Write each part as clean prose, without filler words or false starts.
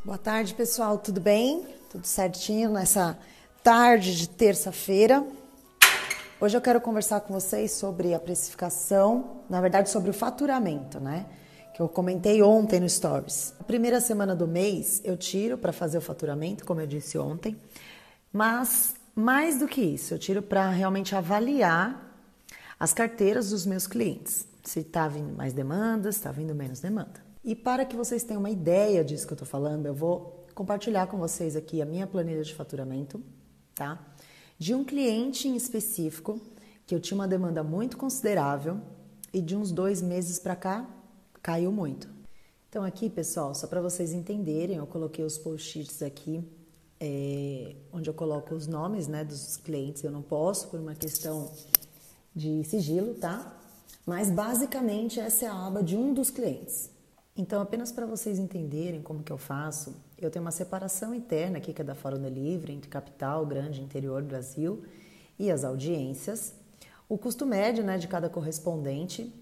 Boa tarde, pessoal. Tudo bem? Tudo certinho nessa tarde de terça-feira? Hoje eu quero conversar com vocês sobre a precificação, na verdade sobre o faturamento, né? Que eu comentei ontem no Stories. A primeira semana do mês eu tiro para fazer o faturamento, como eu disse ontem, mas mais do que isso, eu tiro para realmente avaliar as carteiras dos meus clientes. Se está vindo mais demandas, está vindo menos demanda. E para que vocês tenham uma ideia disso que eu estou falando, eu vou compartilhar com vocês aqui a minha planilha de faturamento, tá? De um cliente em específico, que eu tinha uma demanda muito considerável e de uns 2 meses para cá, caiu muito. Então aqui, pessoal, só para vocês entenderem, eu coloquei os post-its aqui, onde eu coloco os nomes, né, dos clientes. Eu não posso por uma questão de sigilo, tá? Mas basicamente essa é a aba de um dos clientes. Então, apenas para vocês entenderem como que eu faço, eu tenho uma separação interna aqui, que é da Fórum Delivery, entre capital, grande, interior, Brasil, e as audiências, o custo médio, né, de cada correspondente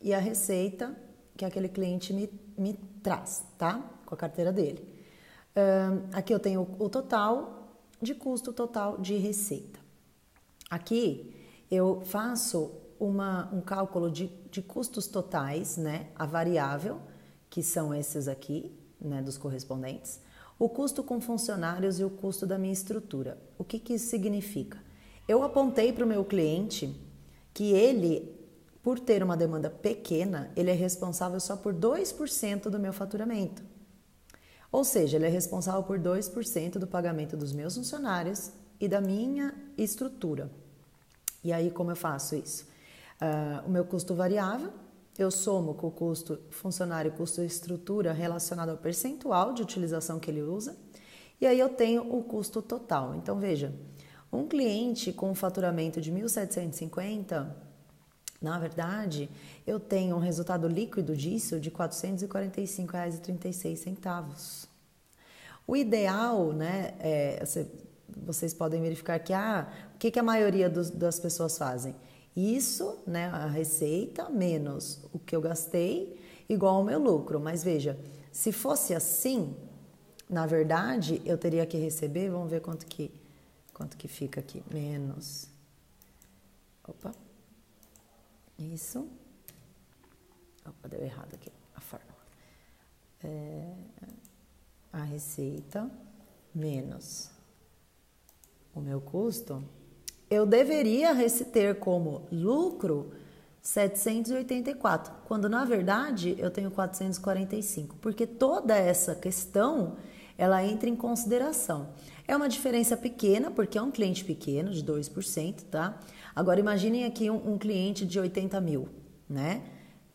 e a receita que aquele cliente me traz, tá? Com a carteira dele. Aqui eu tenho o total de custo, total de receita. Aqui eu faço um cálculo de custos totais, né, a variável, que são esses aqui, né, dos correspondentes, o custo com funcionários e o custo da minha estrutura. O que isso significa? Eu apontei para o meu cliente que ele, por ter uma demanda pequena, ele é responsável só por 2% do meu faturamento. Ou seja, ele é responsável por 2% do pagamento dos meus funcionários e da minha estrutura. E aí, como eu faço isso? O meu custo variável, eu somo com o custo funcionário e custo estrutura relacionado ao percentual de utilização que ele usa, e aí eu tenho o custo total. Então, veja, um cliente com um faturamento de 1.750, na verdade, eu tenho um resultado líquido disso de R$ 445,36. O ideal, né, vocês podem verificar que o que a maioria das pessoas fazem? Isso, né, a receita menos o que eu gastei, igual ao meu lucro. Mas veja, se fosse assim, na verdade, eu teria que receber, vamos ver quanto que fica aqui, menos, opa, isso, opa, deu errado aqui, a fórmula, a receita menos o meu custo, eu deveria ter como lucro 784, quando na verdade eu tenho 445, porque toda essa questão ela entra em consideração. É uma diferença pequena, porque é um cliente pequeno, de 2%, tá? Agora imaginem aqui um cliente de 80 mil, né?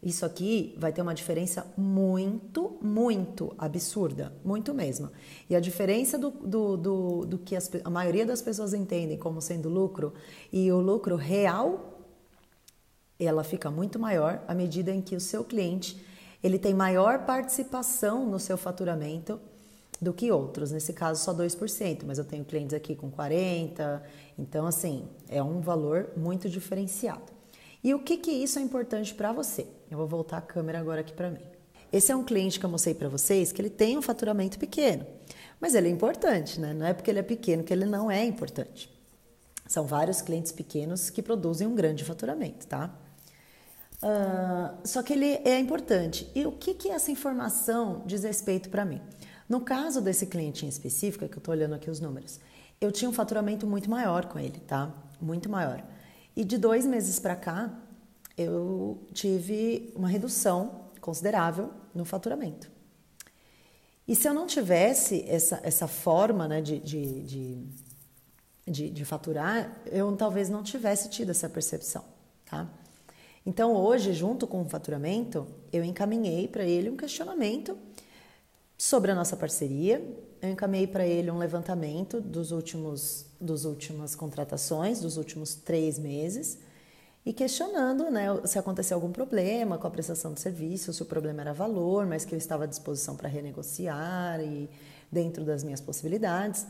Isso aqui vai ter uma diferença muito, muito absurda, muito mesmo. E a diferença do que a maioria das pessoas entendem como sendo lucro e o lucro real, ela fica muito maior à medida em que o seu cliente ele tem maior participação no seu faturamento do que outros. Nesse caso, só 2%, mas eu tenho clientes aqui com 40%, então assim, é um valor muito diferenciado. E o que isso é importante para você? Eu vou voltar a câmera agora aqui para mim. Esse é um cliente que eu mostrei para vocês que ele tem um faturamento pequeno, mas ele é importante, né? Não é porque ele é pequeno que ele não é importante. São vários clientes pequenos que produzem um grande faturamento, tá? Só que ele é importante. E o que essa informação diz respeito para mim? No caso desse cliente em específico, que eu estou olhando aqui os números, eu tinha um faturamento muito maior com ele, tá? Muito maior. E de 2 meses para cá, eu tive uma redução considerável no faturamento. E se eu não tivesse essa forma, né, de faturar, eu talvez não tivesse tido essa percepção, tá? Então, hoje, junto com o faturamento, eu encaminhei para ele um questionamento sobre a nossa parceria. Eu encaminhei para ele um levantamento das últimas contratações, dos últimos 3 meses, e questionando, né, se aconteceu algum problema com a prestação de serviço, se o problema era valor, mas que eu estava à disposição para renegociar e dentro das minhas possibilidades,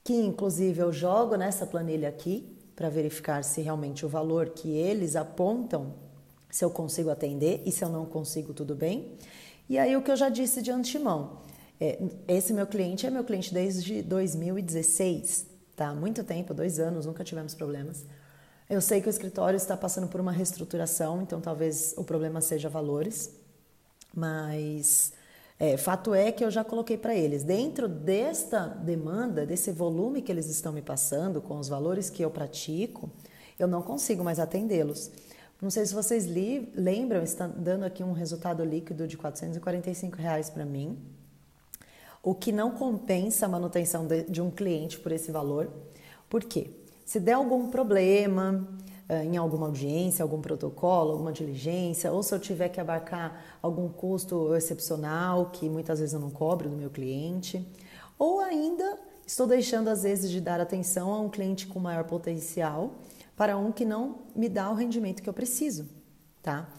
que inclusive eu jogo nessa planilha aqui para verificar se realmente o valor que eles apontam, se eu consigo atender, e se eu não consigo, tudo bem. E aí o que eu já disse de antemão, Esse meu cliente é meu cliente desde 2016, tá? Há muito tempo, 2 anos, nunca tivemos problemas. Eu sei que o escritório está passando por uma reestruturação, então talvez o problema seja valores, mas fato é que eu já coloquei para eles, dentro desta demanda, desse volume que eles estão me passando, com os valores que eu pratico, eu não consigo mais atendê-los. Não sei se vocês lembram, está dando aqui um resultado líquido de R$445 para mim, o que não compensa a manutenção de um cliente por esse valor. Por quê? Se der algum problema em alguma audiência, algum protocolo, alguma diligência, ou se eu tiver que abarcar algum custo excepcional, que muitas vezes eu não cobro do meu cliente, ou ainda estou deixando às vezes de dar atenção a um cliente com maior potencial para um que não me dá o rendimento que eu preciso, tá?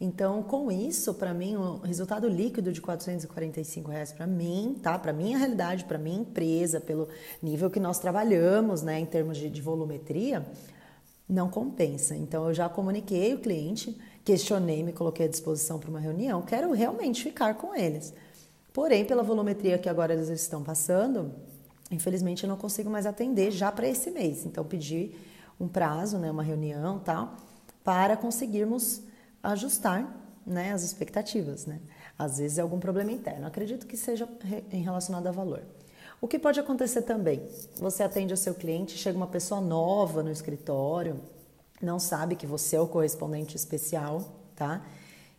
Então, com isso, para mim, o resultado líquido de R$445 para mim, tá? Para minha realidade, para minha empresa, pelo nível que nós trabalhamos, né, em termos de volumetria, não compensa. Então, eu já comuniquei o cliente, questionei, me coloquei à disposição para uma reunião, quero realmente ficar com eles. Porém, pela volumetria que agora eles estão passando, infelizmente eu não consigo mais atender já para esse mês. Então, pedi um prazo, né, uma reunião, tal, para conseguirmos ajustar, né, as expectativas, né? Às vezes é algum problema interno. Acredito que seja relacionado a valor. O que pode acontecer também? Você atende o seu cliente, chega uma pessoa nova no escritório, não sabe que você é o correspondente especial, tá?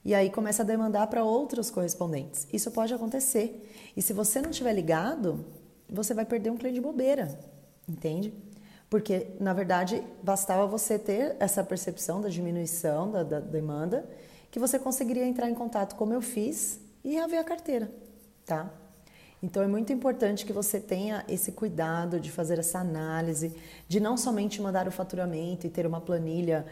E aí começa a demandar para outros correspondentes. Isso pode acontecer. E se você não estiver ligado, você vai perder um cliente de bobeira, entende? Porque, na verdade, bastava você ter essa percepção da diminuição da demanda, que você conseguiria entrar em contato como eu fiz e reaver a carteira, tá? Então, é muito importante que você tenha esse cuidado de fazer essa análise, de não somente mandar o faturamento e ter uma planilha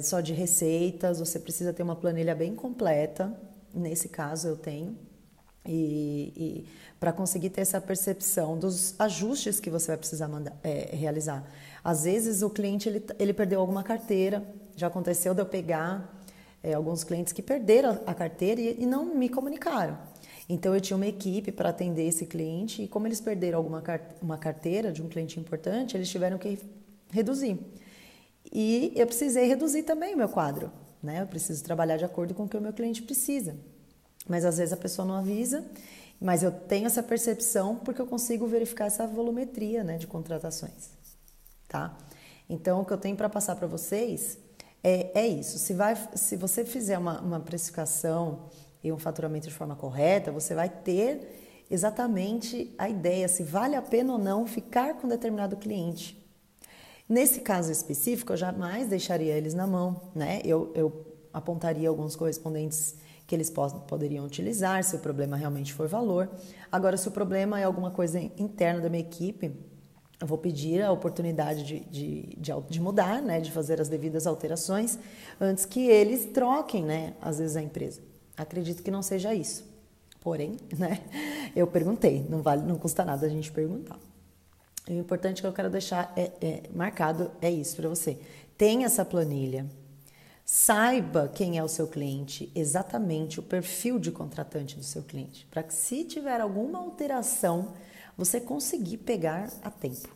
só de receitas, você precisa ter uma planilha bem completa, nesse caso eu tenho, e para conseguir ter essa percepção dos ajustes que você vai precisar realizar. Às vezes o cliente ele perdeu alguma carteira, já aconteceu de eu pegar alguns clientes que perderam a carteira e não me comunicaram. Então eu tinha uma equipe para atender esse cliente e como eles perderam uma carteira de um cliente importante, eles tiveram que reduzir. E eu precisei reduzir também o meu quadro, né? Eu preciso trabalhar de acordo com o que o meu cliente precisa. Mas às vezes a pessoa não avisa, mas eu tenho essa percepção porque eu consigo verificar essa volumetria, né, de contratações, tá? Então, o que eu tenho para passar para vocês é isso. Se você fizer uma precificação e um faturamento de forma correta, você vai ter exatamente a ideia se vale a pena ou não ficar com determinado cliente. Nesse caso específico, eu jamais deixaria eles na mão, né? Eu apontaria alguns correspondentes que eles poderiam utilizar, se o problema realmente for valor. Agora, se o problema é alguma coisa interna da minha equipe, eu vou pedir a oportunidade de mudar, né, de fazer as devidas alterações, antes que eles troquem, né, às vezes a empresa. Acredito que não seja isso. Porém, né, eu perguntei, não custa nada a gente perguntar. E o importante que eu quero deixar marcado é isso para você. Tenha essa planilha. Saiba quem é o seu cliente, exatamente o perfil de contratante do seu cliente, para que se tiver alguma alteração, você conseguir pegar a tempo.